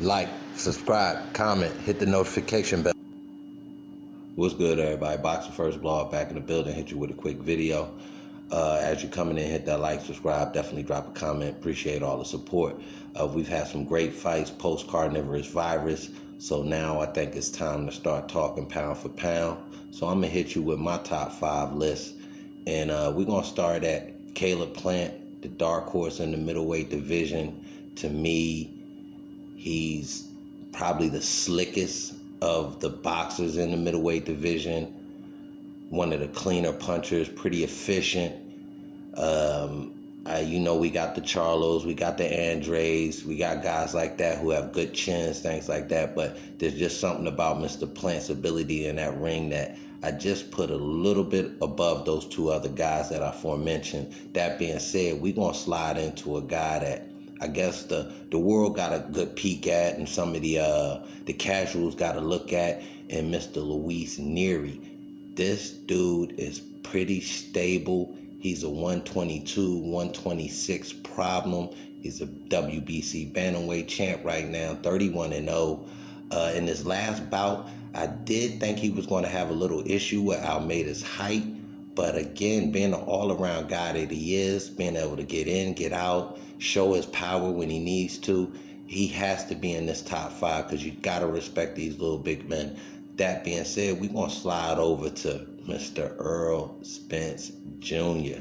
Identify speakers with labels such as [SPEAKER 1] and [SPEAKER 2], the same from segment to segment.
[SPEAKER 1] Like, subscribe, comment, hit the notification bell. What's good, everybody? Boxing First Blog back in the building. Hit you with a quick video. As you're coming in, hit that like, subscribe, definitely drop a comment. Appreciate all the support. We've had some great fights post carnivorous virus, so now I think it's time to start talking pound for pound. So I'm gonna hit you with my top 5 list, and we're gonna start at Caleb Plant, the dark horse in the middleweight division. To me, he's probably the slickest of the boxers in the middleweight division. One of the cleaner punchers, pretty efficient. We got the Charlos, we got the Andres, we got guys like that who have good chins, things like that. But there's just something about Mr. Plant's ability in that ring that I just put a little bit above those two other guys that I aforementioned. That being said, we're going to slide into a guy that I guess the world got a good peek at, and some of the casuals got a look at, and Mr. Luis Nery. This dude is pretty stable. He's a 122, 126 problem. He's a WBC bantamweight champ right now, 31-0. In his last bout, I did think he was going to have a little issue with Almeida's height. But again, being an all-around guy that he is, being able to get in, get out, show his power when he needs to, he has to be in this top 5 because you got to respect these little big men. That being said, we're going to slide over to Mr. Earl Spence Jr.,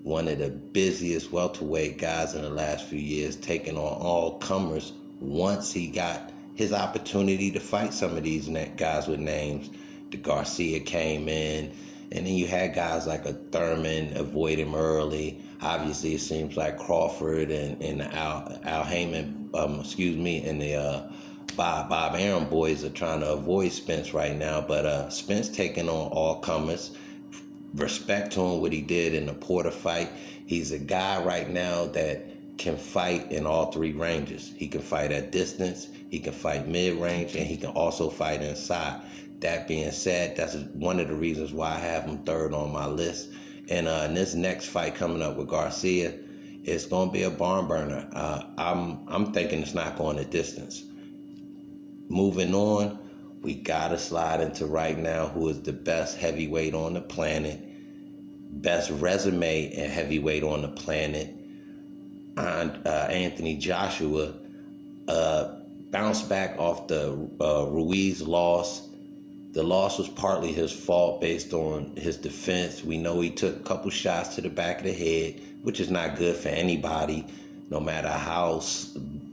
[SPEAKER 1] one of the busiest welterweight guys in the last few years, taking on all comers once he got his opportunity to fight some of these guys with names. The Garcia came in, and then you had guys like a Thurman avoid him early. Obviously, it seems like Crawford and Al Heyman, and the Bob Arum boys are trying to avoid Spence right now. But Spence taking on all comers. Respect to him what he did in the Porter fight. He's a guy right now that can fight in all 3 ranges. He can fight at distance, he can fight mid-range, and he can also fight inside. That being said, that's one of the reasons why I have him 3rd on my list. And in this next fight coming up with Garcia, it's going to be a barn burner. I'm thinking it's not going the distance. Moving on, we got to slide into right now who is the best heavyweight on the planet, best resume and heavyweight on the planet. Anthony Joshua bounced back off the Ruiz loss. The loss was partly his fault based on his defense. We know he took a couple shots to the back of the head, which is not good for anybody, no matter how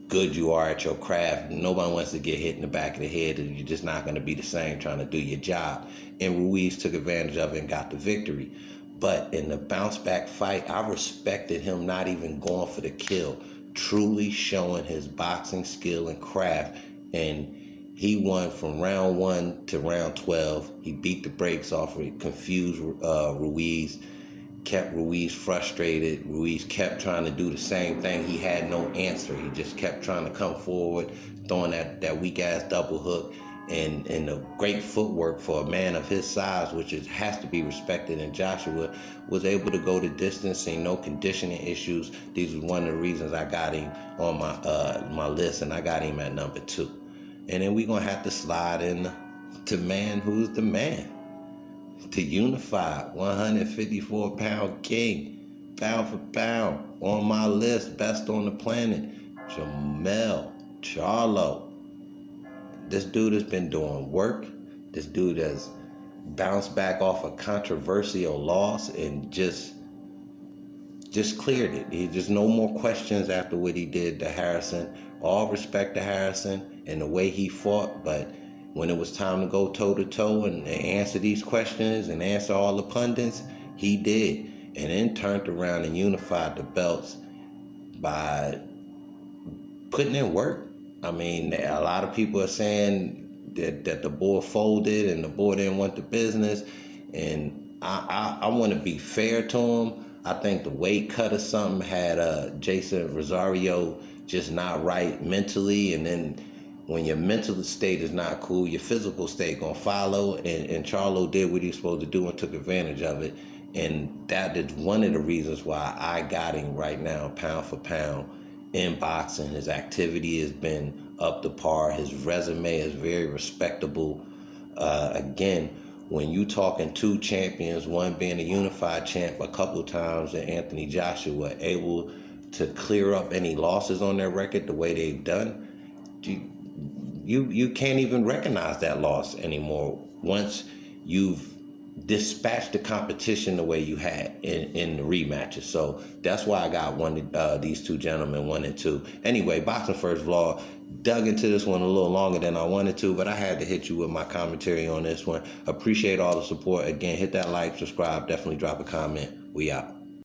[SPEAKER 1] good you are at your craft. Nobody wants to get hit in the back of the head, and you're just not going to be the same trying to do your job. And Ruiz took advantage of it and got the victory. But in the bounce back fight, I respected him not even going for the kill, truly showing his boxing skill and craft. And he won from round 1 to round 12. He beat the brakes off it, confused Ruiz, kept Ruiz frustrated. Ruiz kept trying to do the same thing. He had no answer. He just kept trying to come forward, throwing that weak-ass double hook. And the great footwork for a man of his size, which has to be respected, and Joshua was able to go the distance, and no conditioning issues. These was one of the reasons I got him on my list, and I got him at number 2. And then we're going to have to slide in to man who's the man. The unified 154-pound king, pound for pound, on my list, best on the planet, Jermell Charlo. This dude has been doing work. This dude has bounced back off a controversial loss and just cleared it. He just no more questions after what he did to Harrison. All respect to Harrison and the way he fought, but when it was time to go toe-to-toe and answer these questions and answer all the pundits, he did. And then turned around and unified the belts by putting in work. I mean, a lot of people are saying that the board folded and the board didn't want the business. And I want to be fair to him. I think the weight cut or something had Jason Rosario just not right mentally. And then when your mental state is not cool, your physical state gonna follow. And Charlo did what he was supposed to do and took advantage of it. And that is one of the reasons why I got him right now, pound for pound, in boxing. His activity has been up to par. His resume is very respectable. Again, when you talking two champions, one being a unified champ a couple times, and Anthony Joshua able to clear up any losses on their record the way they've done, you can't even recognize that loss anymore once you've dispatched the competition the way you had in the rematches. So that's why I got these two gentlemen 1 and 2. Anyway, Boxing First Vlog dug into this one a little longer than I wanted to, but I had to hit you with my commentary on this one. Appreciate all the support. Again, hit that like, subscribe, definitely drop a comment. We out.